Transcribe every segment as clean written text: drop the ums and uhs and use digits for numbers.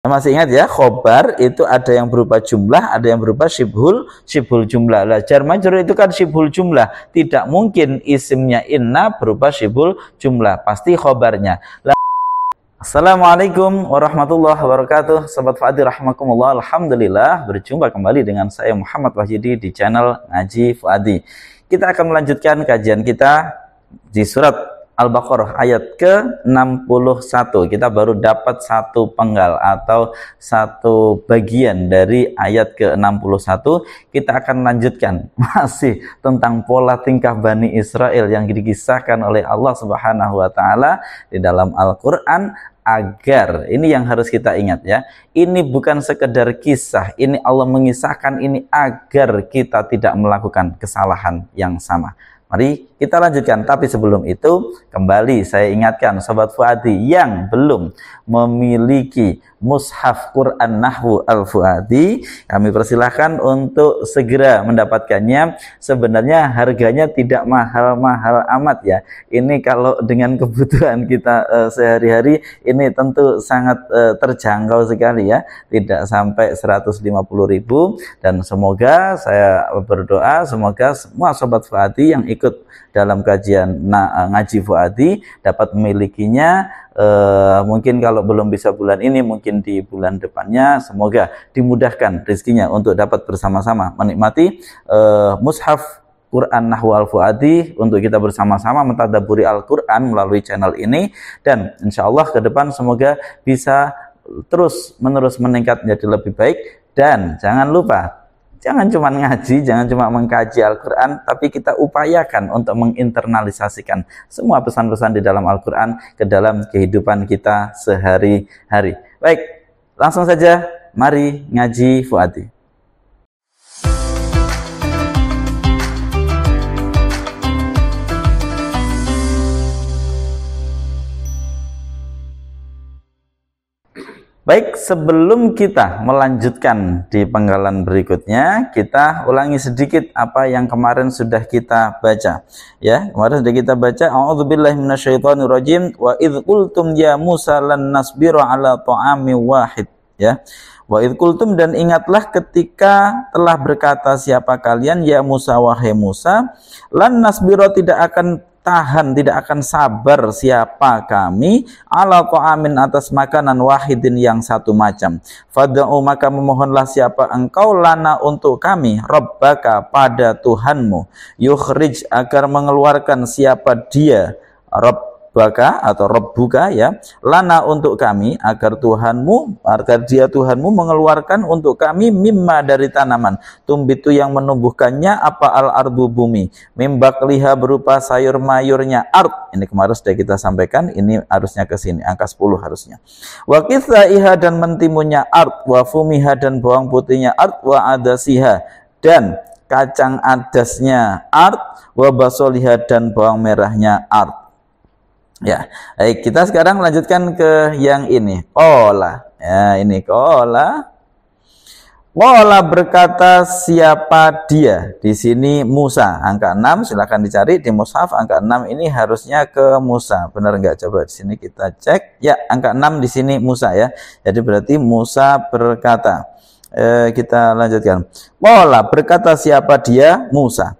Masih ingat ya, khobar itu ada yang berupa jumlah, ada yang berupa syibhul jumlah. Lah jar majrur itu kan syibhul jumlah. Tidak mungkin isimnya inna berupa syibhul jumlah, pasti khobarnya. Assalamualaikum warahmatullahi wabarakatuh. Sobat Fuadi rahimakumullah. Alhamdulillah berjumpa kembali dengan saya Muhammad Wahyudi di channel Ngaji Fuadi. Kita akan melanjutkan kajian kita di surat Al-Baqarah ayat ke-61. Kita baru dapat satu penggal atau satu bagian dari ayat ke-61. Kita akan lanjutkan masih tentang pola tingkah Bani Israel yang dikisahkan oleh Allah Subhanahu wa taala di dalam Al-Qur'an, agar ini yang harus kita ingat ya. Ini bukan sekedar kisah, ini Allah mengisahkan ini agar kita tidak melakukan kesalahan yang sama. Mari kita lanjutkan, tapi sebelum itu kembali saya ingatkan Sobat Fuadi yang belum memiliki mushaf Quran Nahwu Al-Fuadi, kami persilahkan untuk segera mendapatkannya. Sebenarnya harganya tidak mahal-mahal amat ya. Ini kalau dengan kebutuhan kita sehari-hari ini tentu sangat terjangkau sekali ya, tidak sampai 150.000. Dan semoga saya berdoa semoga semua Sobat Fuadi yang ikut dalam kajian Ngaji Fuadi dapat memilikinya. Mungkin kalau belum bisa bulan ini, mungkin di bulan depannya. Semoga dimudahkan rezekinya untuk dapat bersama-sama menikmati mushaf Quran Nahwu Al-Fuadi, untuk kita bersama-sama mentadabburi Al-Quran melalui channel ini. Dan insya Allah ke depan semoga bisa terus menerus meningkat menjadi lebih baik. Dan jangan lupa, jangan cuma ngaji, jangan cuma mengkaji Al-Quran, tapi kita upayakan untuk menginternalisasikan semua pesan-pesan di dalam Al-Quran ke dalam kehidupan kita sehari-hari. Baik, langsung saja, mari ngaji Fuadi. Baik, sebelum kita melanjutkan di penggalan berikutnya, kita ulangi sedikit apa yang kemarin sudah kita baca. Ya, kemarin sudah kita baca, a'udzubillahi minasyaitonirrajim, wa idz qultum ya Musa lan nasbiru ala ta'amin wahid. Ya. Wa idz qultum, dan ingatlah ketika telah berkata siapa kalian ya Musa, wahai Musa, lan nasbiru, tidak akan tahan, tidak akan sabar siapa kami ala ta'amin, atas makanan wahidin yang satu macam. Fad'u, maka memohonlah siapa engkau lana untuk kami, rabbaka, pada Tuhanmu, yukhrij, agar mengeluarkan siapa dia, rabbaka atau rabbuka ya, lana untuk kami, agar Tuhanmu, agar dia Tuhanmu mengeluarkan untuk kami mimma, dari tanaman, tumbitu yang menumbuhkannya apa al-ardu, bumi, mimbakliha, berupa sayur mayurnya, ard. Ini kemarin sudah kita sampaikan, ini harusnya ke sini angka 10 harusnya. Wa kithaiha, dan mentimunnya ard, wa fumiha, dan bawang putihnya ard, wa adasiha, dan kacang adasnya ard, wa basoliha, dan bawang merahnya ard. Ya, baik, kita sekarang lanjutkan ke yang ini. Qala. Ya, ini qala. Qala, berkata siapa dia? Di sini Musa, angka 6, silakan dicari di mushaf. Angka 6 ini harusnya ke Musa. Benar enggak? Coba di sini kita cek. Ya, angka 6 di sini Musa ya. Jadi berarti Musa berkata. Kita lanjutkan. Qala, berkata siapa dia? Musa.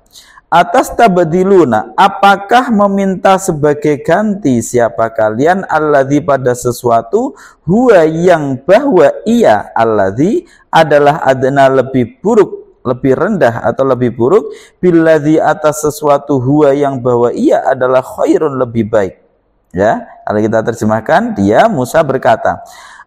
Atas tabadiluna, apakah meminta sebagai ganti siapa kalian, alladzi, pada sesuatu, huwa, yang bahwa ia, alladzi, adalah adna, lebih buruk, lebih rendah atau lebih buruk, billadzi, atas sesuatu, huwa, yang bahwa ia adalah khairun, lebih baik. Ya, kalau kita terjemahkan, dia Musa berkata,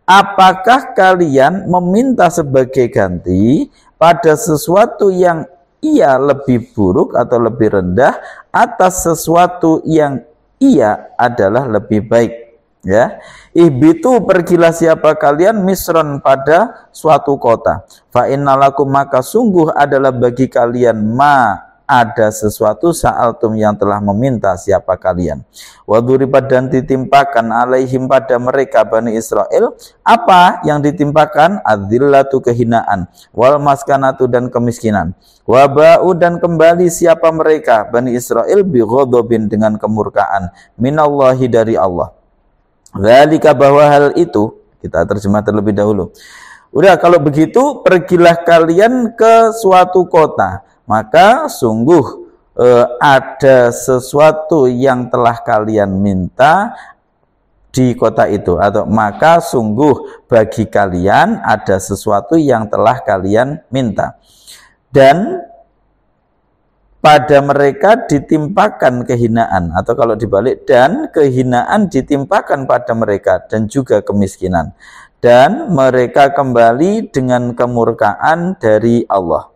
apakah kalian meminta sebagai ganti pada sesuatu yang ia lebih buruk atau lebih rendah atas sesuatu yang ia adalah lebih baik. Ya, ihbitu, pergilah siapa kalian, misron, pada suatu kota, fa innalakum, maka sungguh adalah bagi kalian, ma, ada sesuatu, sa'altum, yang telah meminta siapa kalian. Waduribat, dan ditimpakan alaihim, pada mereka Bani Israel, apa yang ditimpakan? Adzillatu, kehinaan, wal maskanatu, dan kemiskinan, waba'u, dan kembali siapa mereka Bani Israel, bi ghadabin, dengan kemurkaan, minallahi, dari Allah. Dzalika, bahwa hal itu, Kita terjemah terlebih dahulu. Udah, kalau begitu pergilah kalian ke suatu kota, maka sungguh ada sesuatu yang telah kalian minta di kota itu, atau maka sungguh bagi kalian ada sesuatu yang telah kalian minta, dan pada mereka ditimpakan kehinaan, atau kalau dibalik, dan kehinaan ditimpakan pada mereka dan juga kemiskinan, dan mereka kembali dengan kemurkaan dari Allah.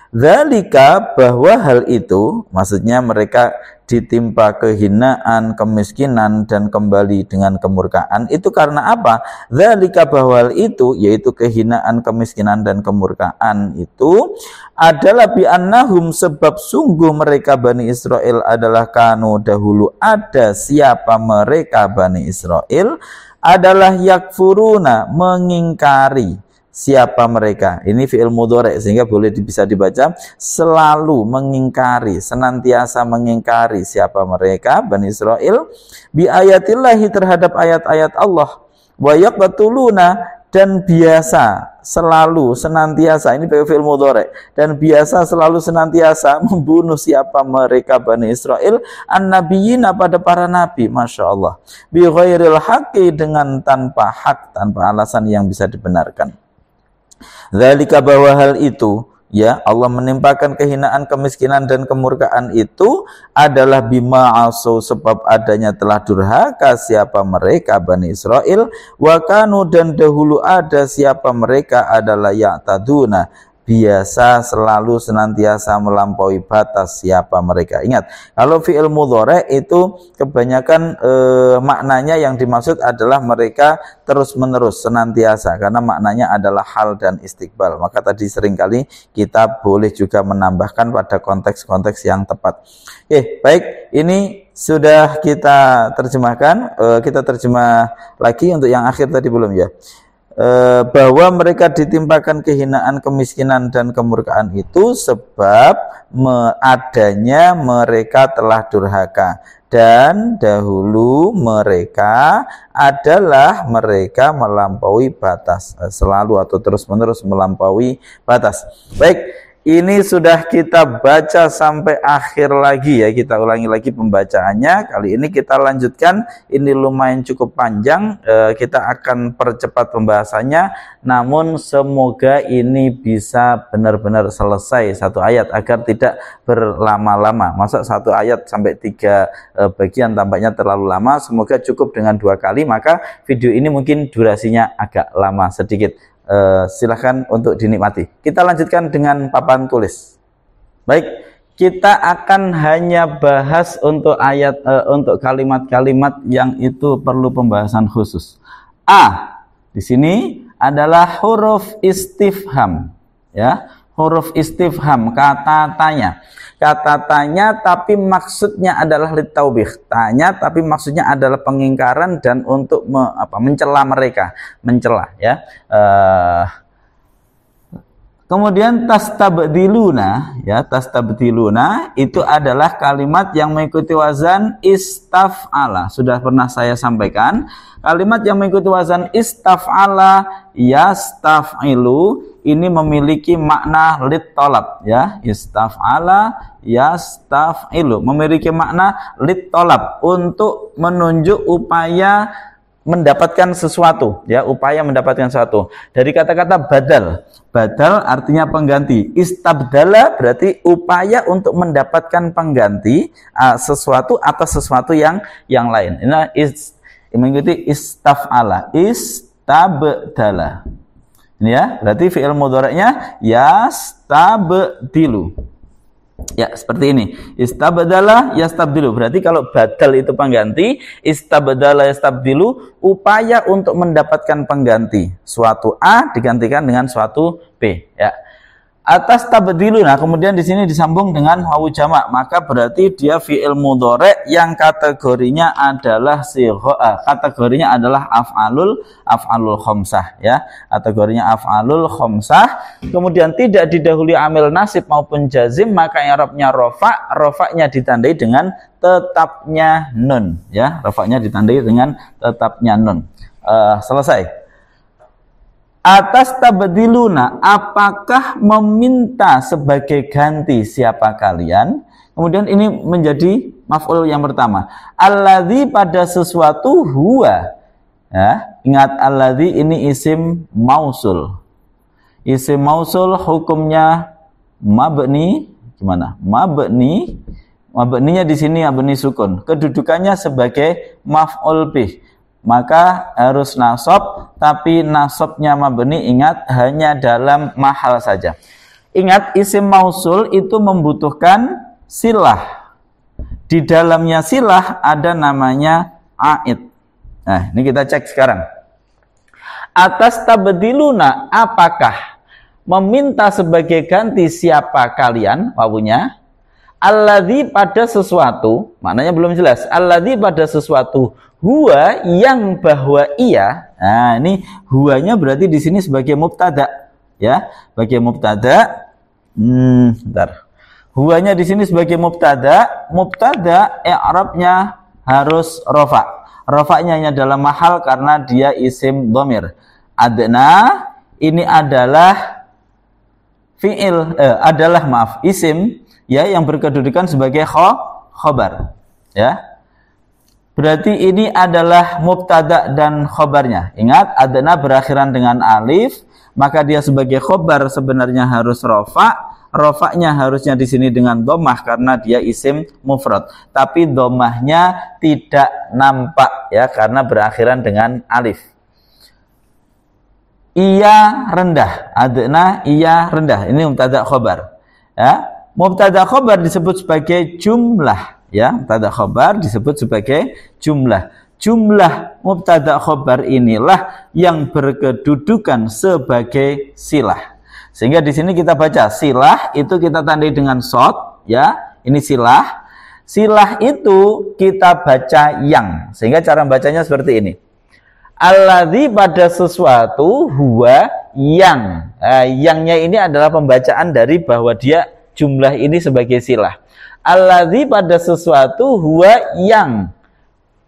Dzalika, bahwa hal itu, maksudnya mereka ditimpa kehinaan, kemiskinan, dan kembali dengan kemurkaan, itu karena apa? Dzalika, bahwa hal itu, yaitu kehinaan, kemiskinan, dan kemurkaan itu adalah bi'annahum, sebab sungguh mereka Bani Israel adalah kanu, dahulu ada siapa mereka Bani Israel adalah yakfuruna, mengingkari. Siapa mereka? Ini fi'il mudhari, sehingga boleh bisa dibaca selalu mengingkari, senantiasa mengingkari. Siapa mereka? Bani Israel bi ayatillahi, terhadap ayat-ayat Allah. Wa yaqtuluna, dan biasa selalu senantiasa, ini fi'il mudhari, dan biasa selalu senantiasa membunuh siapa mereka Bani Israel an-nabiyina, pada para nabi. Masya Allah, bi ghairil haqqi, dengan tanpa hak, tanpa alasan yang bisa dibenarkan. Dzalika, bahwa hal itu, ya, Allah menimpakan kehinaan, kemiskinan, dan kemurkaan itu adalah bima asu, sebab adanya telah durhaka siapa mereka Bani Israel, wa kanu, dan dahulu ada siapa mereka adalah ya'taduna, biasa selalu senantiasa melampaui batas siapa mereka. Ingat, kalau fi'il mudhari itu kebanyakan maknanya yang dimaksud adalah mereka terus-menerus, senantiasa, karena maknanya adalah hal dan istiqbal. Maka tadi seringkali kita boleh juga menambahkan pada konteks-konteks yang tepat. Baik, ini sudah kita terjemahkan. Kita terjemah lagi untuk yang akhir tadi belum ya? Bahwa mereka ditimpakan kehinaan, kemiskinan, dan kemurkaan itu sebab adanya mereka telah durhaka, dan dahulu mereka adalah mereka melampaui batas, selalu atau terus-menerus melampaui batas. Baik, ini sudah kita baca sampai akhir lagi ya, kita ulangi lagi pembacaannya. Kali ini kita lanjutkan, ini lumayan cukup panjang, kita akan percepat pembahasannya, namun semoga ini bisa benar-benar selesai satu ayat agar tidak berlama-lama. Masa satu ayat sampai 3 bagian tampaknya terlalu lama, semoga cukup dengan 2 kali, maka video ini mungkin durasinya agak lama sedikit. Silahkan untuk dinikmati. Kita lanjutkan dengan papan tulis. Baik, kita akan hanya bahas untuk ayat, untuk kalimat-kalimat yang itu perlu pembahasan khusus. A di sini adalah huruf istifham, ya, huruf istifham, kata tanya. Kata tanya tapi maksudnya adalah litaubih, tanya tapi maksudnya adalah pengingkaran dan untuk mencela mereka, mencela ya. Kemudian tastabdiluna, ya, tastabdiluna itu adalah kalimat yang mengikuti wazan istaf'ala. Sudah pernah saya sampaikan, kalimat yang mengikuti wazan istaf'ala, yastaf'ilu, ini memiliki makna lit-tolab, ya, istaf'ala yastaf'ilu memiliki makna lit-tolab, untuk menunjuk upaya mendapatkan sesuatu, ya, upaya mendapatkan sesuatu. Dari kata-kata badal, badal artinya pengganti, istabdala berarti upaya untuk mendapatkan pengganti sesuatu atas sesuatu yang lain. Ini mengikuti istaf'ala, istabdala. Ini ya, berarti fi'il mudhari'nya yastabdilu. Ya, seperti ini. Istabdala yastabdilu. Berarti kalau badal itu pengganti, istabdala yastabdilu upaya untuk mendapatkan pengganti. Suatu A digantikan dengan suatu B, ya. Atas tabdilu, nah kemudian di sini disambung dengan wawu jamak, maka berarti dia fi'il mudhari yang kategorinya adalah kategorinya adalah af'alul khamsah, ya, kategorinya af'alul khamsah. Kemudian tidak didahului amil nasib maupun jazim, maka i'rabnya rafa'nya ditandai dengan tetapnya nun, ya, rafa'nya ditandai dengan tetapnya nun. Selesai. Atas tabdiluna, apakah meminta sebagai ganti siapa kalian? Kemudian ini menjadi maf'ul yang pertama. Alladzi pada sesuatu huwa. Ya, ingat alladzi ini isim mausul. Isim mausul hukumnya mabni gimana? Mabninya di sini mabni sukun. Kedudukannya sebagai maf'ul bih. Maka harus nasab, tapi nasabnya mabni ingat hanya dalam mahal saja. Ingat isim mausul itu membutuhkan silah. Di dalamnya silah ada namanya aid. Nah, ini kita cek sekarang. Atas tabdiluna, apakah meminta sebagai ganti siapa kalian? Wawunya alladzi pada sesuatu, maknanya belum jelas. Alladzi pada sesuatu, huwa yang bahwa ia. Nah, ini huwanya berarti di sini sebagai mubtada, ya, sebagai mubtada. Bentar. Huwanya di sini sebagai mubtada. Mubtada i'rabnya harus rafa. Rafa'nya hanya dalam mahal karena dia isim dhamir. Adna ini adalah fi'il isim, ya, yang berkedudukan sebagai khobar, ya. Berarti ini adalah mubtada dan khobarnya. Ingat, adna berakhiran dengan alif, maka dia sebagai khobar sebenarnya harus rafa. Rafa'nya harusnya di sini dengan dhammah karena dia isim mufrad. Tapi dhammahnya tidak nampak, ya, karena berakhiran dengan alif. Ia rendah, adna ia rendah. Ini mubtada khobar, ya. Mubtada khobar disebut sebagai jumlah, ya. Mubtada khobar disebut sebagai jumlah. Jumlah mubtada khobar inilah yang berkedudukan sebagai silah. Sehingga di sini kita baca silah itu kita tandai dengan shad, ya. Ini silah. Silah itu kita baca yang. Sehingga cara bacanya seperti ini. Alladzi pada sesuatu huwa yang. Yangnya ini adalah pembacaan dari bahwa dia jumlah ini sebagai silah. Alladzi pada sesuatu huwa yang.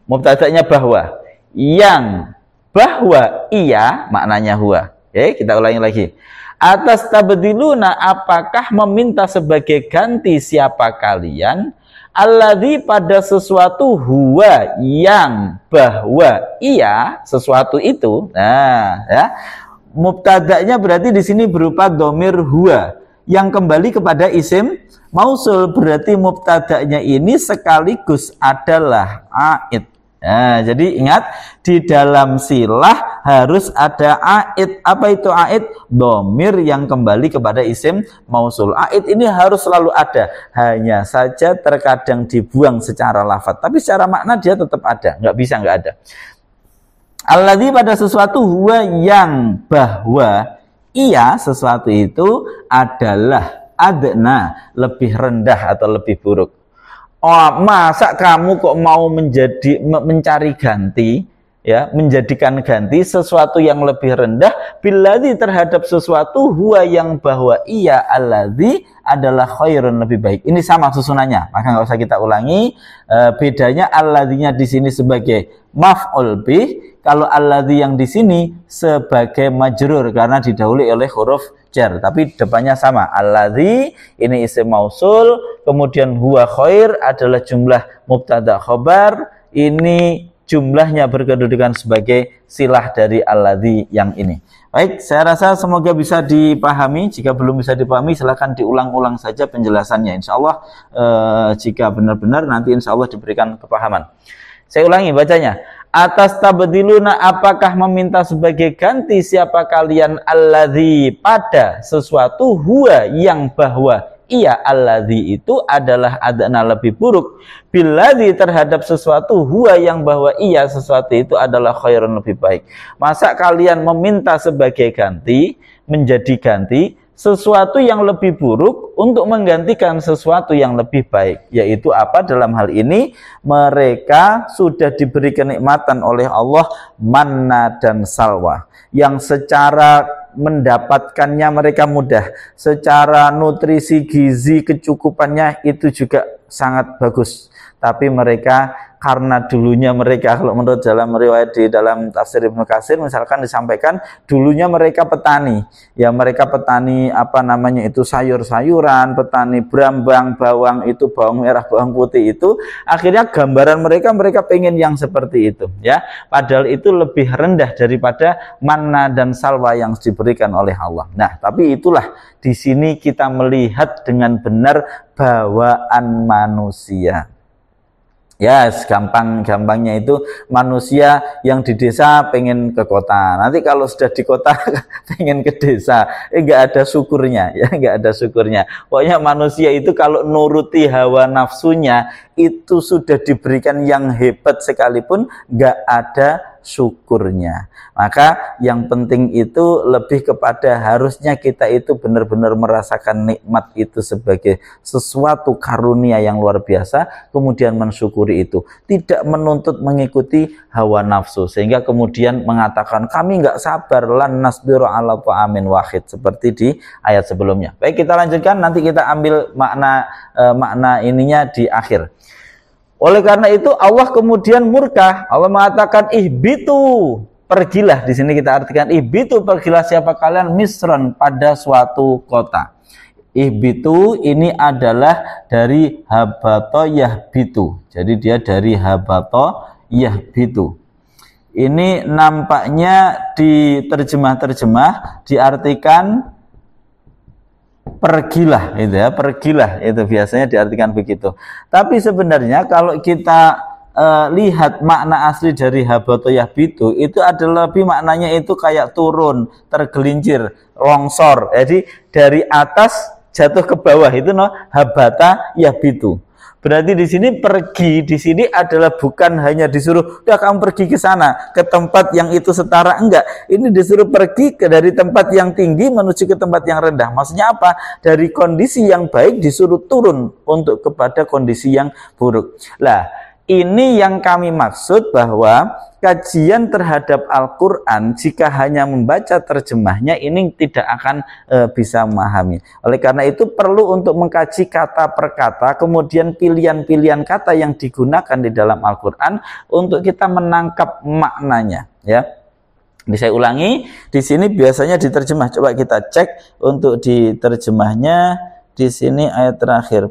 Mubtada'nya bahwa. Yang bahwa ia maknanya huwa. Oke, kita ulangi lagi. Atas tabdiluna, apakah meminta sebagai ganti siapa kalian? Alladzi pada sesuatu huwa yang bahwa ia sesuatu itu. Nah, ya. Mubtada'nya berarti di sini berupa dhamir huwa yang kembali kepada isim mausul, berarti mubtada'nya ini sekaligus adalah aid. Nah, jadi ingat di dalam silah harus ada aid. Apa itu aid? Dhamir yang kembali kepada isim mausul. Aid ini harus selalu ada. Hanya saja terkadang dibuang secara lafadz, tapi secara makna dia tetap ada. Nggak bisa nggak ada. Alladzi pada sesuatu huwa yang bahwa ia sesuatu itu adalah adna, lebih rendah atau lebih buruk. Oh, masa kamu kok mau mencari ganti, ya, menjadikan ganti sesuatu yang lebih rendah billadzi terhadap sesuatu huwa yang bahwa ia alladzi adalah khairun, lebih baik. Ini sama susunannya, maka nggak usah kita ulangi. Bedanya alladzinya di sini sebagai maf'ul bih, kalau alladzi yang di sini sebagai majrur karena didahului oleh huruf jar, tapi depannya sama. Alladzi ini isim mausul, kemudian huwa khair adalah jumlah mubtada khobar, ini jumlahnya berkedudukan sebagai silah dari alladzi yang ini. Baik, saya rasa semoga bisa dipahami. Jika belum bisa dipahami, silakan diulang-ulang saja penjelasannya. Insya Allah jika benar-benar nanti insya Allah diberikan kepahaman. Saya ulangi bacanya. Atas tabdiluna, apakah meminta sebagai ganti siapa kalian alladzi pada sesuatu huwa yang bahwa ia alladzi itu adalah adna, lebih buruk, billadzi terhadap sesuatu huwa yang bahwa ia sesuatu itu adalah khairun, lebih baik. Masa kalian meminta sebagai ganti, menjadi ganti sesuatu yang lebih buruk untuk menggantikan sesuatu yang lebih baik, yaitu apa? Dalam hal ini mereka sudah diberi kenikmatan oleh Allah manna dan salwa yang secara mendapatkannya mereka mudah, secara nutrisi gizi kecukupannya itu juga sangat bagus, tapi mereka karena dulunya mereka, kalau menurut dalam riwayat di dalam tafsir Ibnu Katsir misalkan disampaikan dulunya mereka petani, ya mereka petani itu sayur-sayuran, petani brambang, bawang itu bawang merah, bawang putih itu, akhirnya gambaran mereka pengen yang seperti itu, ya. Padahal itu lebih rendah daripada manna dan salwa yang diberikan oleh Allah. Nah, tapi itulah di sini kita melihat dengan benar bawaan manusia. Ya, gampang-gampangnya itu manusia yang di desa pengen ke kota. Nanti kalau sudah di kota pengen ke desa. Enggak ada syukurnya, ya, enggak ada syukurnya. Pokoknya manusia itu kalau nuruti hawa nafsunya itu sudah diberikan yang hebat sekalipun enggak ada syukurnya. Maka yang penting itu lebih kepada harusnya kita itu benar-benar merasakan nikmat itu sebagai sesuatu karunia yang luar biasa, kemudian mensyukuri itu, tidak menuntut mengikuti hawa nafsu sehingga kemudian mengatakan kami nggak sabar lan nasbiru ala ta'amin wahid seperti di ayat sebelumnya. Baik, kita lanjutkan, nanti kita ambil makna ininya di akhir. Oleh karena itu Allah kemudian murka. Allah mengatakan ihbitu, pergilah. Di sini kita artikan ihbitu, pergilah siapa kalian misron, pada suatu kota. Ihbitu ini adalah dari habato yahbitu. Jadi dia dari habato yahbitu. Ini nampaknya di terjemah-terjemah diartikan pergilah, itu ya, pergilah, itu biasanya diartikan begitu. Tapi sebenarnya kalau kita lihat makna asli dari habato yahbitu, itu adalah lebih maknanya itu kayak turun, tergelincir, longsor. Jadi dari atas jatuh ke bawah, itu habata yahbitu. Berarti di sini pergi di sini adalah bukan hanya disuruh udah kamu pergi ke sana, ke tempat yang itu setara, enggak. Ini disuruh pergi dari tempat yang tinggi menuju ke tempat yang rendah. Maksudnya apa? Dari kondisi yang baik disuruh turun untuk kepada kondisi yang buruk. Lah, ini yang kami maksud bahwa kajian terhadap Al-Quran jika hanya membaca terjemahnya ini tidak akan bisa memahami. Oleh karena itu perlu untuk mengkaji kata per kata, kemudian pilihan-pilihan kata yang digunakan di dalam Al-Quran untuk kita menangkap maknanya. Ya, ini saya ulangi, di sini biasanya diterjemah. Coba kita cek untuk diterjemahnya di sini ayat terakhir.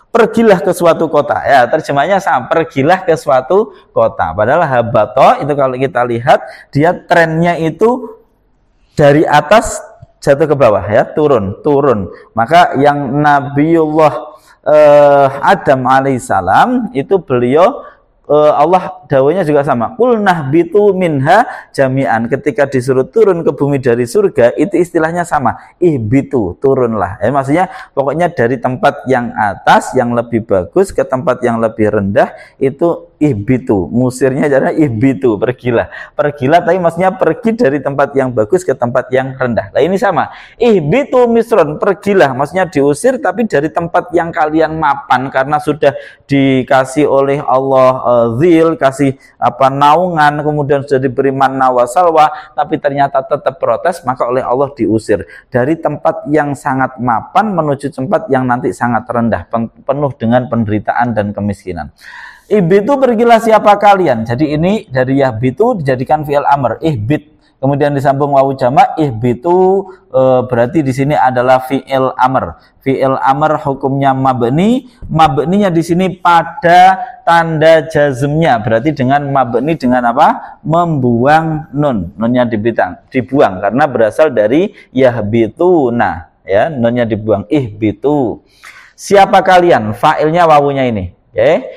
Pergilah ke suatu kota, ya terjemahnya sama, pergilah ke suatu kota. Padahal habato itu kalau kita lihat dia trennya itu dari atas jatuh ke bawah, ya turun. Maka yang Nabiullah Adam alaihissalam itu beliau Allah dawuhnya juga sama. Qul nahbitu minha jami'an. Ketika disuruh turun ke bumi dari surga, itu istilahnya sama. Ihbitu, turunlah. Maksudnya pokoknya dari tempat yang atas yang lebih bagus ke tempat yang lebih rendah itu ihbitu. Musirnya adalah ihbitu, pergilah. Pergilah tapi maksudnya pergi dari tempat yang bagus ke tempat yang rendah. Nah, ini sama. Ihbitu misron, pergilah. Maksudnya diusir tapi dari tempat yang kalian mapan karena sudah dikasih oleh Allah zil, kasih naungan, kemudian sudah diberi manna wa salwa, tapi ternyata tetap protes, maka oleh Allah diusir dari tempat yang sangat mapan menuju tempat yang nanti sangat rendah, penuh dengan penderitaan dan kemiskinan. Ihbitu, pergilah siapa kalian. Jadi ini dari yahbitu dijadikan fi'il amr, ihbit. Kemudian disambung wawu jamak, ihbitu berarti di sini adalah fi'il amr. Fi'il amr hukumnya mabni. Mabninya di sini pada tanda jazmnya. Berarti dengan mabni dengan apa? Membuang nun. Nunnya dibuang karena berasal dari yahbituna, ya, nunnya dibuang. Ihbitu. Siapa kalian? Fa'ilnya wawunya ini. Okay.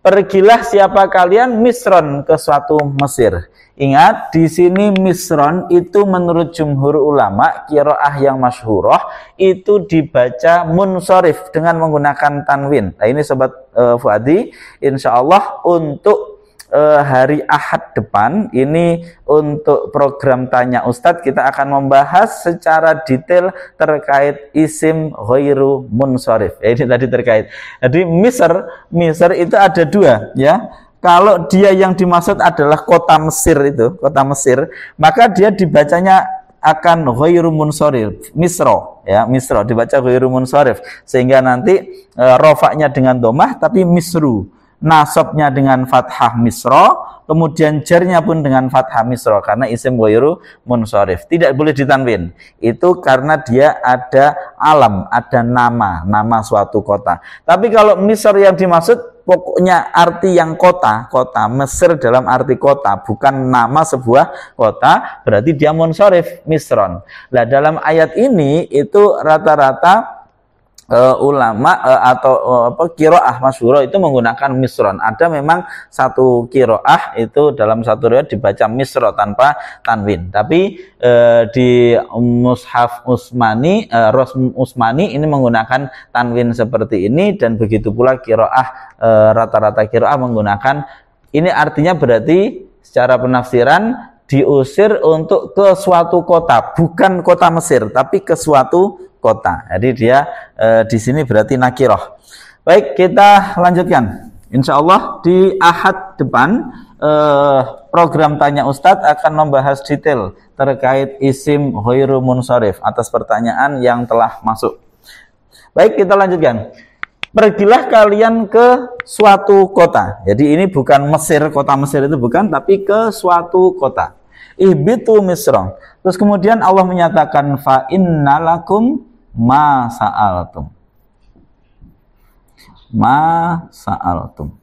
Pergilah siapa kalian misron, ke suatu Mesir. Ingat, di sini misron itu menurut jumhur ulama, qiraah yang masyhurah itu dibaca munsorif dengan menggunakan tanwin. Nah, ini sobat Fuadi, insya Allah untuk hari Ahad depan ini untuk program Tanya Ustadz kita akan membahas secara detail terkait isim ghairu munsorif. Ini tadi terkait. Jadi Misr itu ada dua, ya. Kalau dia yang dimaksud adalah kota Mesir itu, kota Mesir, maka dia dibacanya akan ghairu munsharif, misro, ya, misro dibaca ghairu munsharif, sehingga nanti rofaknya dengan domah tapi misru. nasabnya dengan fathah misra, kemudian jarnya pun dengan fathah misra karena isim ghairu munsharif. Tidak boleh ditanwin. Itu karena dia ada alam, ada nama suatu kota. Tapi kalau misr yang dimaksud pokoknya arti yang kota Mesir dalam arti kota, bukan nama sebuah kota, berarti dia munsharif, misron. Nah, dalam ayat ini itu rata-rata ulama atau qiraah masyhurah itu menggunakan misron. Ada memang satu qiraah itu dalam satu riwayat dibaca misro tanpa tanwin. Tapi di mushaf Utsmani, Utsmani ini menggunakan tanwin seperti ini, dan begitu pula qiraah rata-rata qiraah menggunakan ini. Artinya berarti secara penafsiran diusir untuk ke suatu kota, bukan kota Mesir tapi ke suatu kota. Jadi dia di sini berarti nakirah. Baik, kita lanjutkan. Insya Allah di Ahad depan program Tanya Ustadz akan membahas detail terkait isim ghairu munsharif atas pertanyaan yang telah masuk. Baik, kita lanjutkan. Pergilah kalian ke suatu kota. Jadi ini bukan Mesir, kota Mesir itu bukan, tapi ke suatu kota. Ihbitu Misra. Terus kemudian Allah menyatakan fa innalakum ma sa'altum. Ma sa'altum.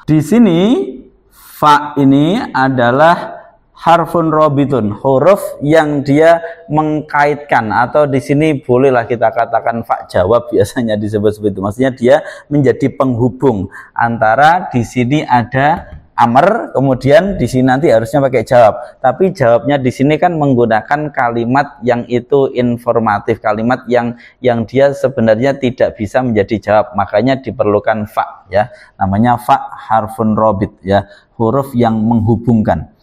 Di sini fa ini adalah harfun robitun, huruf yang dia mengkaitkan, atau di sini bolehlah kita katakan fa jawab, biasanya disebut seperti itu. Maksudnya dia menjadi penghubung antara di sini ada amr, kemudian di sini nanti harusnya pakai jawab. Tapi jawabnya di sini kan menggunakan kalimat yang itu informatif, kalimat yang dia sebenarnya tidak bisa menjadi jawab. Makanya diperlukan fa, ya. Namanya fa harfun robit, ya, huruf yang menghubungkan.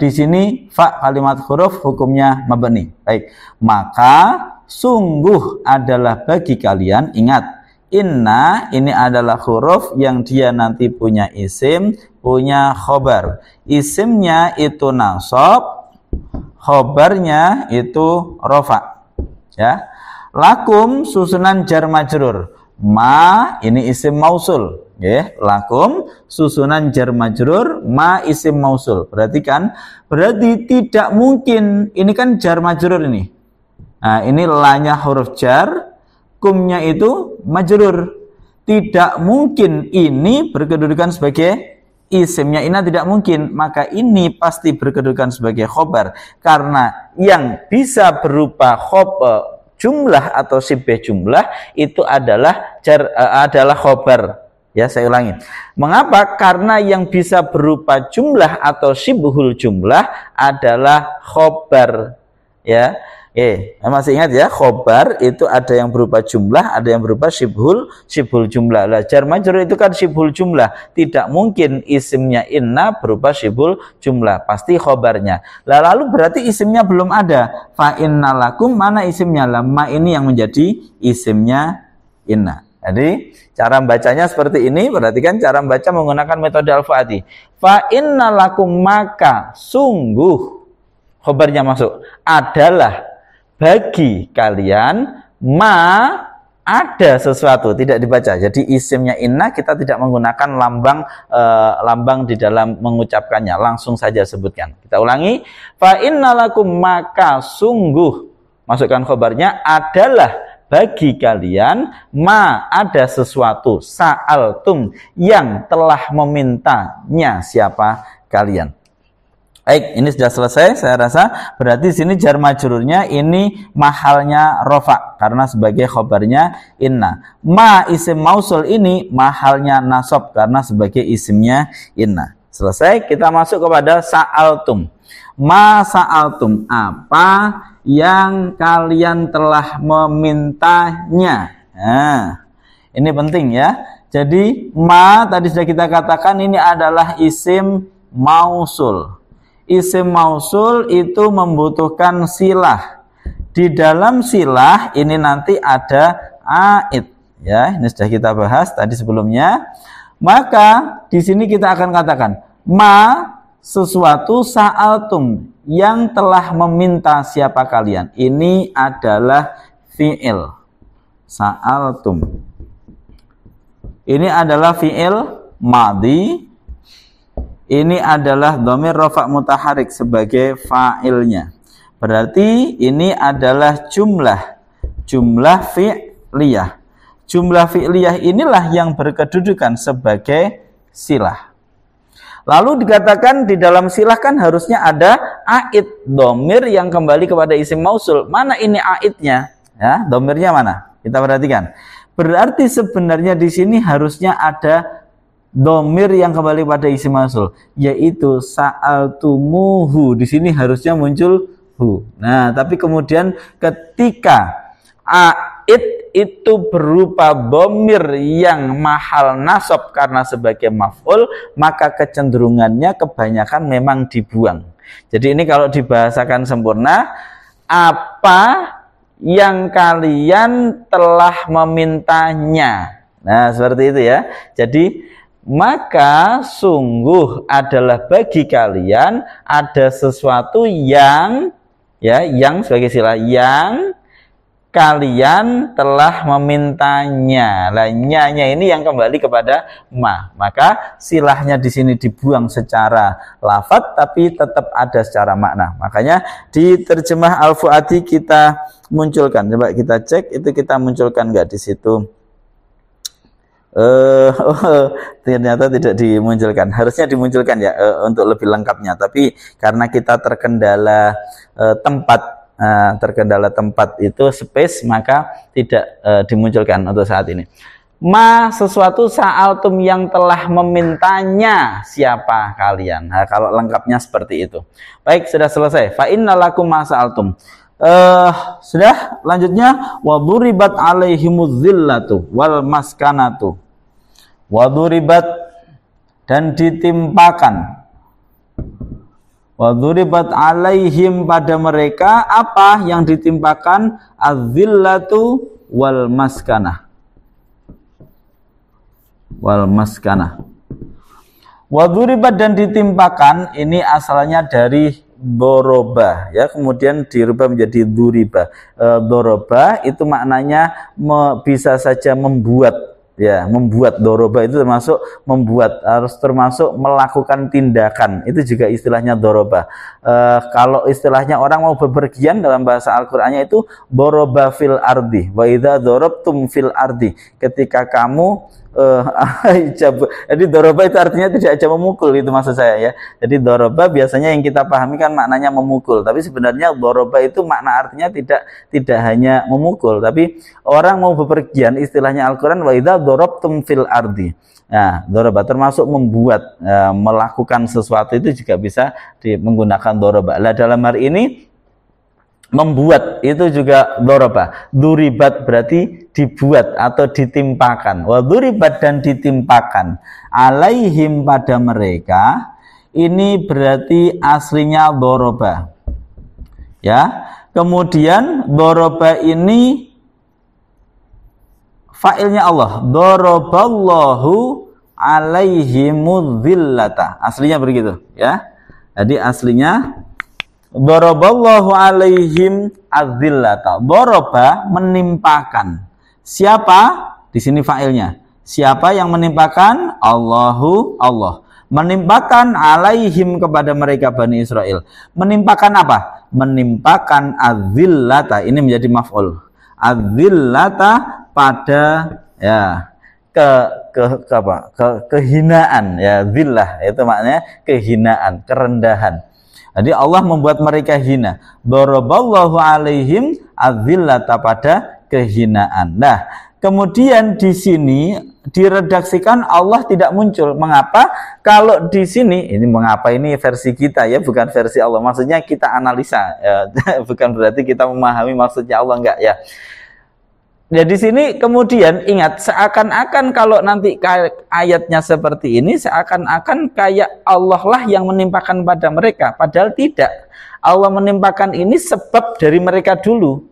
Di sini fa kalimat huruf hukumnya mabni. Baik, maka sungguh adalah bagi kalian, ingat, inna ini adalah huruf yang dia nanti punya isim, punya khobar. Isimnya itu nasab, khobarnya itu rofa, ya. Lakum susunan jar majrur, ma ini isim mausul, ya. Lakum susunan jar majrur, ma isim mausul. Perhatikan, berarti tidak mungkin, ini kan jar majrur ini. Nah, ini lanya huruf jar, kumnya itu majrur. Tidak mungkin ini berkedudukan sebagai isimnya inna, tidak mungkin. Maka ini pasti berkedudukan sebagai khobar, karena yang bisa berupa khobar jumlah atau sibeh jumlah itu adalah adalah khobar. Ya, saya ulangi. Mengapa? Karena yang bisa berupa jumlah atau sibhul jumlah adalah khobar. Ya, masih ingat ya, khobar itu ada yang berupa jumlah, ada yang berupa sibhul jumlah. Lah, jar majrur itu kan sibhul jumlah. Tidak mungkin isimnya inna berupa sibhul jumlah, pasti khobarnya. Lah, lalu berarti isimnya belum ada. Fa innalakum, mana isimnya? Lamma ini yang menjadi isimnya inna. Jadi cara bacanya seperti ini. Perhatikan cara membaca menggunakan metode al-fu'ati. Fa innalakum, maka sungguh, khobarnya masuk, adalah bagi kalian, ma ada sesuatu, tidak dibaca. Jadi isimnya inna kita tidak menggunakan lambang di dalam mengucapkannya, langsung saja sebutkan. Kita ulangi, fa innalakum, maka sungguh, masukkan khobarnya, adalah bagi kalian, ma ada sesuatu, sa'altum yang telah memintanya siapa kalian. Baik, ini sudah selesai saya rasa. Berarti sini jar majrurnya ini mahalnya rofa karena sebagai khobarnya inna. Ma isim mausul ini mahalnya nasab karena sebagai isimnya inna. Selesai, kita masuk kepada sa'altum. Ma sa'altum, apa yang kalian telah memintanya. Nah, ini penting ya. Jadi ma tadi sudah kita katakan ini adalah isim mausul. Isim mausul itu membutuhkan silah. Di dalam silah ini nanti ada aid, ya. Ini sudah kita bahas tadi sebelumnya. Maka di sini kita akan katakan ma sesuatu sa'altum yang telah meminta siapa kalian. Ini adalah fi'il sa'altum. Ini adalah fi'il madhi. Ini adalah dhamir rafa' mutaharik sebagai fa'ilnya. Berarti ini adalah jumlah fi'liyah. Jumlah fi'liyah inilah yang berkedudukan sebagai silah. Lalu dikatakan di dalam silah kan harusnya ada aid, dhamir yang kembali kepada isim mausul. Mana ini aidnya? Ya, dhamirnya mana? Kita perhatikan. Berarti sebenarnya di sini harusnya ada dhamir yang kembali pada isim mausul, yaitu sa'altumuhu. Di sini harusnya muncul hu. Nah, tapi kemudian ketika aid itu berupa dhamir yang mahal nasab karena sebagai maf'ul, maka kecenderungannya kebanyakan memang dibuang. Jadi ini kalau dibahasakan sempurna, apa yang kalian telah memintanya. Nah, seperti itu ya. Jadi maka sungguh adalah bagi kalian ada sesuatu yang sebagai silah yang kalian telah memintanya. Lah nya ini yang kembali kepada ma. Maka silahnya di sini dibuang secara lafadz tapi tetap ada secara makna. Makanya di terjemah Al-Fuadi kita munculkan. Coba kita cek itu kita munculkan enggak di situ. Ternyata tidak dimunculkan. Harusnya dimunculkan ya untuk lebih lengkapnya. Tapi karena kita terkendala tempat itu space, maka tidak dimunculkan untuk saat ini. Ma sesuatu sa'altum yang telah memintanya siapa kalian. Nah, kalau lengkapnya seperti itu. Baik, sudah selesai. Fa innalakum ma sa'altum. Sudah, lanjutnya wa duribat alaihimuz zillatu wal maskanatu. Wa duribat dan ditimpakan. Waduribat alaihim pada mereka apa yang ditimpakan az-zillatu wal maskanah. Waduribat dan ditimpakan ini asalnya dari doroba ya, kemudian dirubah menjadi duriba. Doroba itu maknanya bisa saja membuat. Ya, membuat. Doroba itu termasuk membuat, harus termasuk melakukan tindakan. Itu juga istilahnya doroba. Kalau istilahnya orang mau bepergian dalam bahasa Al-Qur'annya itu doroba fil ardi. Wa idza darabtum fil ardi. Ketika kamu jadi doroba itu artinya tidak aja memukul, itu maksud saya ya. Jadi doroba biasanya yang kita pahami kan maknanya memukul, tapi sebenarnya doroba itu makna artinya tidak hanya memukul, tapi orang mau bepergian istilahnya Al-Quran wa idza darabtum fil ardi. Nah, doroba termasuk membuat, melakukan sesuatu itu juga bisa menggunakan doroba. Lah dalam hari ini membuat itu juga doroba. Duribat berarti dibuat atau ditimpakan. Wa duribat dan ditimpakan alaihim pada mereka. Ini berarti aslinya doroba. Ya. Kemudian doroba ini fa'ilnya Allah. Doroballahu alaihimudz zillata. Aslinya begitu, ya. Jadi aslinya daraballahu alaihim az-zillata. Daraba menimpakan. Siapa? Di sini fa'ilnya. Siapa yang menimpakan? Allahu, Allah. Menimpakan alaihim kepada mereka Bani Israel. Menimpakan apa? Menimpakan az-zillata. Ini menjadi maf'ul. Az-zillata pada ya kehinaan ya, zillah itu maknanya kehinaan, kerendahan. Jadi Allah membuat mereka hina. Daraballahu alaihim az-zillata pada kehinaan. Nah, kemudian di sini diredaksikan Allah tidak muncul. Mengapa? Kalau di sini, ini mengapa ini versi kita ya, bukan versi Allah. Maksudnya kita analisa, ya. Bukan berarti kita memahami maksudnya Allah, enggak ya. Ya di sini kemudian ingat, seakan-akan kalau nanti ayatnya seperti ini, seakan-akan kayak Allah lah yang menimpakan pada mereka, padahal tidak. Allah menimpakan ini sebab dari mereka dulu,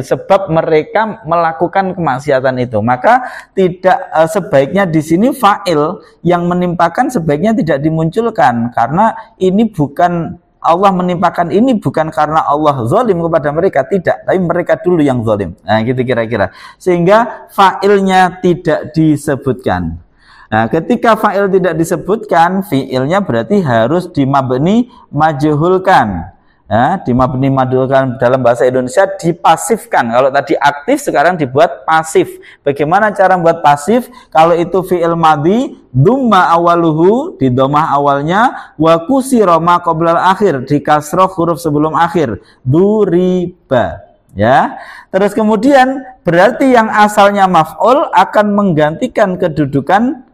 sebab mereka melakukan kemaksiatan itu. Maka tidak sebaiknya di sini fa'il yang menimpakan sebaiknya tidak dimunculkan, karena ini bukan Allah menimpakan ini bukan karena Allah zalim kepada mereka, tidak, tapi mereka dulu yang zalim. Nah, gitu kira-kira. Sehingga fa'ilnya tidak disebutkan. Nah, ketika fa'il tidak disebutkan, fi'ilnya berarti harus dimabni majhulkan. Ya, dimabni majhulkan dalam bahasa Indonesia dipasifkan. Kalau tadi aktif, sekarang dibuat pasif. Bagaimana cara membuat pasif? Kalau itu fi'il madhi, dumma awaluhu, di domah awalnya, wa kusira ma qoblal akhir, di kasroh huruf sebelum akhir, duriba. Ya, terus kemudian berarti yang asalnya maf'ul akan menggantikan kedudukan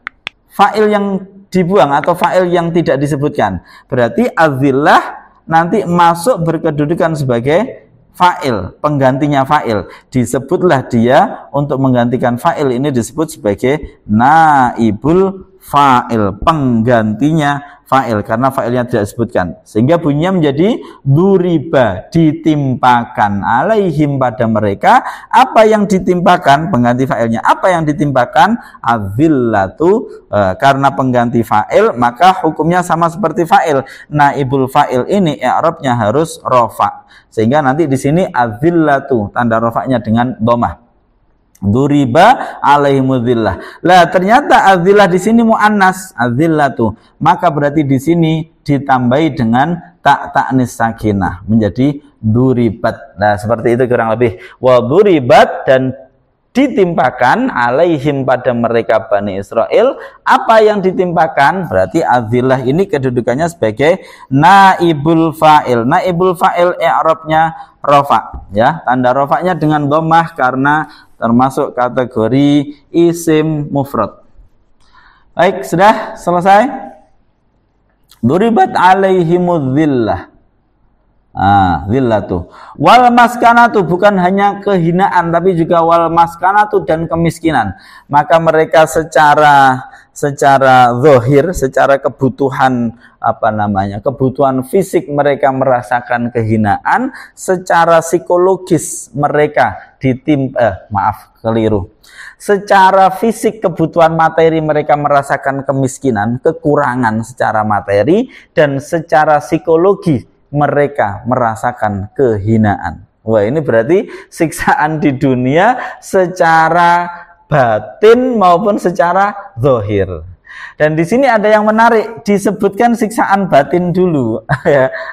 fa'il yang dibuang atau fa'il yang tidak disebutkan. Berarti azillah nanti masuk berkedudukan sebagai fa'il, penggantinya fa'il. Disebutlah dia untuk menggantikan fa'il, ini disebut sebagai naibul fa'il, penggantinya fa'il, karena fa'ilnya tidak disebutkan. Sehingga bunyinya menjadi duriba, ditimpakan alaihim pada mereka. Apa yang ditimpakan? Pengganti fa'ilnya. Apa yang ditimpakan? Adzillatu, karena pengganti fa'il maka hukumnya sama seperti fa'il. Naibul fa'il ini i'rabnya harus rofa. Sehingga nanti di sini adzillatu, tanda rofanya dengan domah. Duriba alaihimudillah. Lah ternyata azillah di sini muannas, azillatu. Maka berarti di sini ditambahi dengan ta'nis sakinah menjadi duribat. Nah, seperti itu kurang lebih. Wa duribat, dan ditimpakan alaihim pada mereka Bani Israel. Apa yang ditimpakan? Berarti azillah ini kedudukannya sebagai naibul fa'il. Naibul fa'il i'rabnya rofa, ya, tanda rofanya dengan dhammah karena termasuk kategori isim mufrad. Baik, sudah selesai. Duribat alaihimudz-dzillah. Zillatu. Wal maskanatu, bukan hanya kehinaan tapi juga wal maskanatu dan kemiskinan. Maka mereka secara zahir, secara kebutuhan kebutuhan fisik mereka merasakan kehinaan, secara psikologis mereka secara fisik, kebutuhan materi mereka merasakan kemiskinan, kekurangan secara materi, dan secara psikologi mereka merasakan kehinaan. Wah, ini berarti siksaan di dunia secara batin maupun secara zahir. Dan di sini ada yang menarik, disebutkan siksaan batin dulu.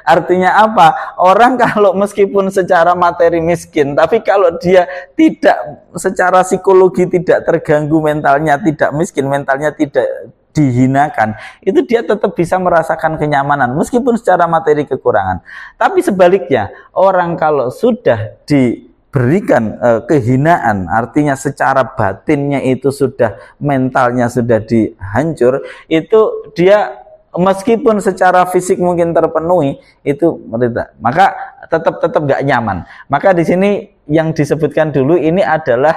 Artinya apa? Orang kalau meskipun secara materi miskin, tapi kalau dia tidak secara psikologi tidak terganggu mentalnya, tidak miskin, mentalnya tidak dihinakan, itu dia tetap bisa merasakan kenyamanan meskipun secara materi kekurangan. Tapi sebaliknya, orang kalau sudah diberikan kehinaan, artinya secara batinnya itu sudah, mentalnya sudah dihancur, itu dia meskipun secara fisik mungkin terpenuhi, itu maka tetap gak nyaman. Maka di sini yang disebutkan dulu ini adalah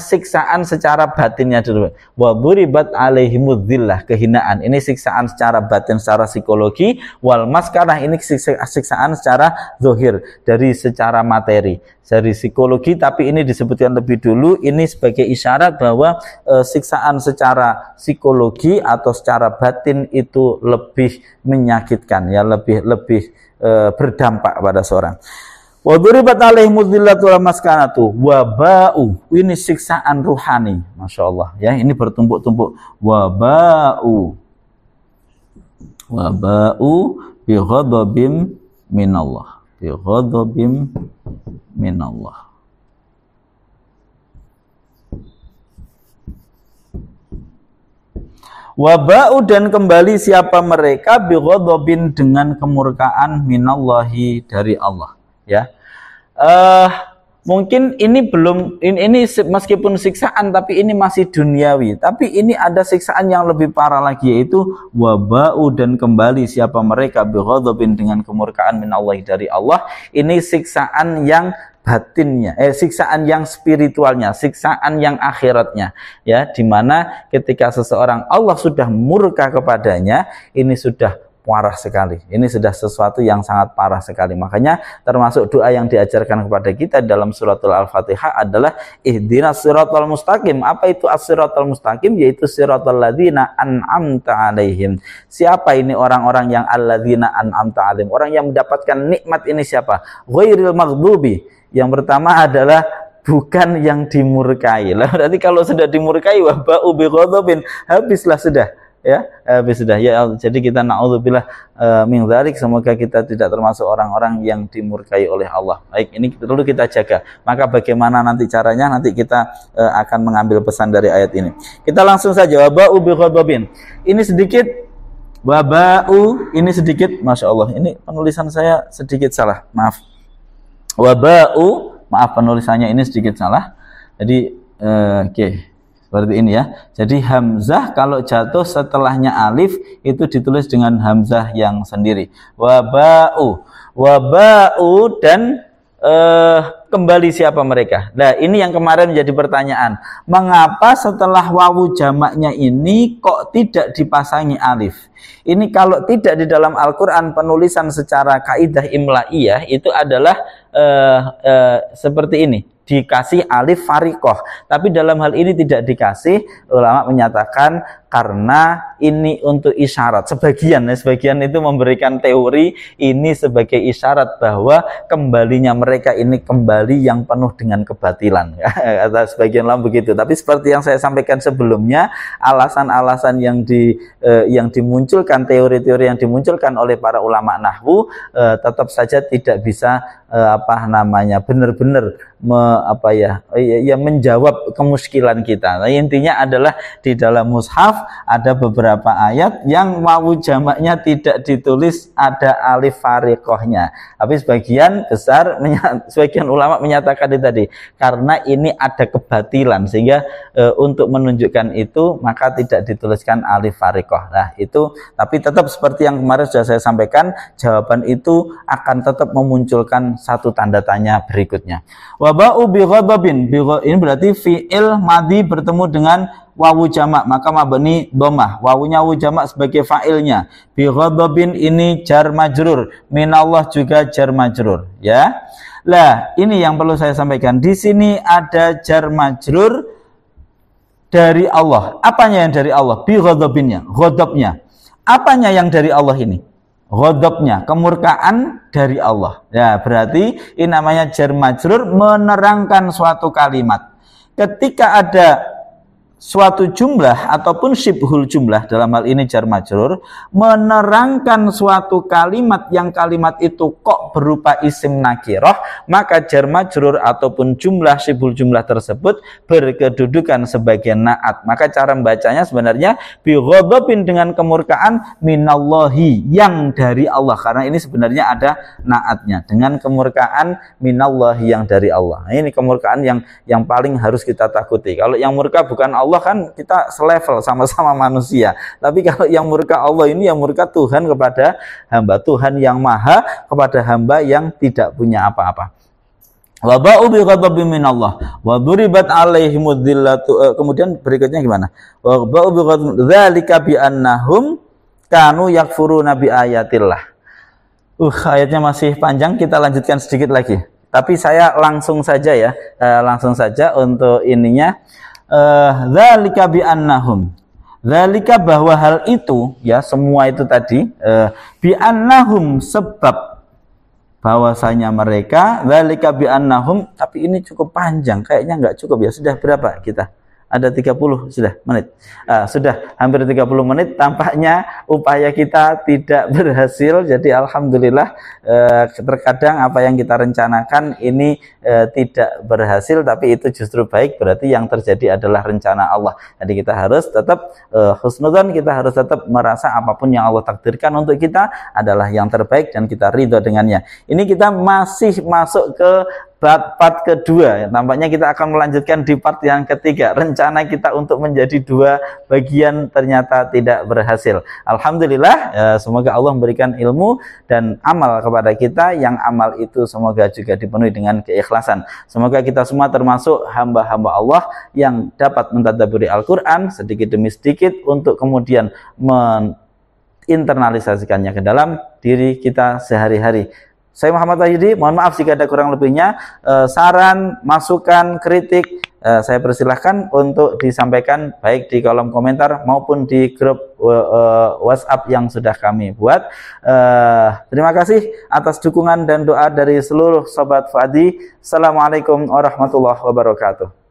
siksaan secara batinnya dulu. Wa buribat alaihimudzillah, kehinaan. Ini siksaan secara batin, secara psikologi. Wal maskanah, ini siksaan secara zahir, dari secara materi, dari psikologi. Tapi ini disebutkan lebih dulu, ini sebagai isyarat bahwa siksaan secara psikologi atau secara batin itu lebih menyakitkan, ya, lebih berdampak pada seorang. Wa duribat alaihimudzillatu wal maskanatu wa ba'u, ini siksaan ruhani. Masya Allah, ya, ini bertumpuk-tumpuk. Wa ba'u bi ghadabim minallah, bi ghadabim minallah. Wa ba'u, dan kembali siapa mereka, bi ghadabin, dengan kemurkaan, minallahi, dari Allah, ya. Mungkin ini belum, ini meskipun siksaan tapi ini masih duniawi, tapi ini ada siksaan yang lebih parah lagi, yaitu waba'u, dan kembali siapa mereka, bighadabin, dengan kemurkaan, minallahi, dari Allah. Ini siksaan yang batinnya, siksaan yang spiritualnya, siksaan yang akhiratnya, ya, dimana ketika seseorang Allah sudah murka kepadanya, ini sudah parah sekali. Ini sudah sesuatu yang sangat parah sekali. Makanya termasuk doa yang diajarkan kepada kita dalam suratul Al-Fatihah adalah ihdinas siratal mustaqim. Apa itu as-siratal mustaqim? Yaitu siratal ladzina an'amta alaihim. Siapa ini orang-orang yang alladzina an'amta alaihim? Orang yang mendapatkan nikmat ini siapa? Ghairil maghdubi. Yang pertama adalah bukan yang dimurkai. Lah berarti kalau sudah dimurkai waba'u bi ghadabin, habislah sudah. Ya, habis sudah. Ya, jadi kita naudzubillah min dzalik, semoga kita tidak termasuk orang-orang yang dimurkai oleh Allah. Baik, ini perlu kita jaga. Maka bagaimana nanti caranya? Nanti kita akan mengambil pesan dari ayat ini. Kita langsung saja waba'u bi ghadabin. Ini sedikit waba'u, ini sedikit, Masya Allah, ini penulisan saya sedikit salah. Maaf. Waba'u, maaf penulisannya ini sedikit salah. Jadi oke. Seperti ini ya. Jadi hamzah kalau jatuh setelahnya alif itu ditulis dengan hamzah yang sendiri. Waba'u. Waba'u dan kembali siapa mereka? Nah, ini yang kemarin menjadi pertanyaan. Mengapa setelah wawu jamaknya ini kok tidak dipasangi alif? Ini kalau tidak di dalam Al-Quran penulisan secara kaidah imla'iyah itu adalah seperti ini. Dikasih alif fariqoh, tapi dalam hal ini tidak dikasih. Ulama menyatakan karena ini untuk isyarat. Sebagian itu memberikan teori ini sebagai isyarat bahwa kembalinya mereka ini kembali yang penuh dengan kebatilan. Kata sebagian ulama begitu. Tapi seperti yang saya sampaikan sebelumnya, alasan-alasan yang dimunculkan, teori-teori yang dimunculkan oleh para ulama nahwu tetap saja tidak bisa benar-benar menjawab kemuskilan kita. Nah, intinya adalah di dalam mushaf ada beberapa ayat yang wawu jamaknya tidak ditulis ada alif fariqohnya. Tapi sebagian ulama menyatakan itu tadi karena ini ada kebatilan sehingga untuk menunjukkan itu maka tidak dituliskan alif fariqoh. Nah, itu tapi tetap seperti yang kemarin sudah saya sampaikan, jawaban itu akan tetap memunculkan satu tanda tanya berikutnya. Waba'u bi ghadabin, ini berarti fi'il madhi bertemu dengan wawu jamak, maka mabni dhammah. Wawunya wawu jamak sebagai fa'ilnya. Bi ghadabin ini jar majrur, minallah juga jar majrur, ya. Lah, ini yang perlu saya sampaikan. Di sini ada jar majrur dari Allah. Apanya yang dari Allah? Bi ghadabinnya, ghadabnya. Apanya yang dari Allah ini? Ghadabnya, kemurkaan dari Allah. Ya, berarti ini namanya jar majrur menerangkan suatu kalimat. Ketika ada suatu jumlah ataupun syibhul jumlah, dalam hal ini jar majrur, menerangkan suatu kalimat yang kalimat itu kok berupa isim nakirah, maka jar majrur ataupun jumlah syibhul jumlah tersebut berkedudukan sebagai naat. Maka cara membacanya sebenarnya bi ghadabin dengan kemurkaan minallahi yang dari Allah, karena ini sebenarnya ada naatnya dengan kemurkaan minallahi yang dari Allah. Nah, ini kemurkaan yang paling harus kita takuti. Kalau yang murka bukan Allah kan kita selevel sama-sama manusia. Tapi kalau yang murka Allah ini yang murka Tuhan kepada hamba, Tuhan yang maha kepada hamba yang tidak punya apa-apa. Wa ba'u bi ghadabin minallah wa duribat alaihimud dhillatu. Kemudian berikutnya gimana? Wa ba'u bi ghadabin dzalika bi annahum kanu yakfuruna bi ayatillah. Ayatnya masih panjang, kita lanjutkan sedikit lagi. Tapi saya langsung saja ya, langsung saja untuk ininya. Dzalika bi annahum, dzalika bahwa hal itu ya, semua itu tadi bi annahum sebab bahwasanya mereka, dzalika bi annahum, tapi ini cukup panjang, kayaknya nggak cukup ya. Sudah berapa kita? Ada 30 sudah menit. Sudah hampir 30 menit, tampaknya upaya kita tidak berhasil. Jadi alhamdulillah terkadang apa yang kita rencanakan ini tidak berhasil, tapi itu justru baik, berarti yang terjadi adalah rencana Allah. Jadi kita harus tetap husnudzon, kita harus tetap merasa apapun yang Allah takdirkan untuk kita adalah yang terbaik dan kita ridho dengannya. Ini kita masih masuk ke part kedua. Tampaknya kita akan melanjutkan di part yang ketiga. Rencana kita untuk menjadi 2 bagian ternyata tidak berhasil. Alhamdulillah, semoga Allah memberikan ilmu dan amal kepada kita, yang amal itu semoga juga dipenuhi dengan keikhlasan. Semoga kita semua termasuk hamba-hamba Allah yang dapat mentadabburi Al-Quran sedikit demi sedikit untuk kemudian internalisasikannya ke dalam diri kita sehari-hari. Saya Muhammad Wahyudi, mohon maaf jika ada kurang lebihnya. Saran, masukan, kritik, saya persilahkan untuk disampaikan baik di kolom komentar maupun di grup WhatsApp yang sudah kami buat. Terima kasih atas dukungan dan doa dari seluruh Sobat Fuadi. Assalamualaikum warahmatullahi wabarakatuh.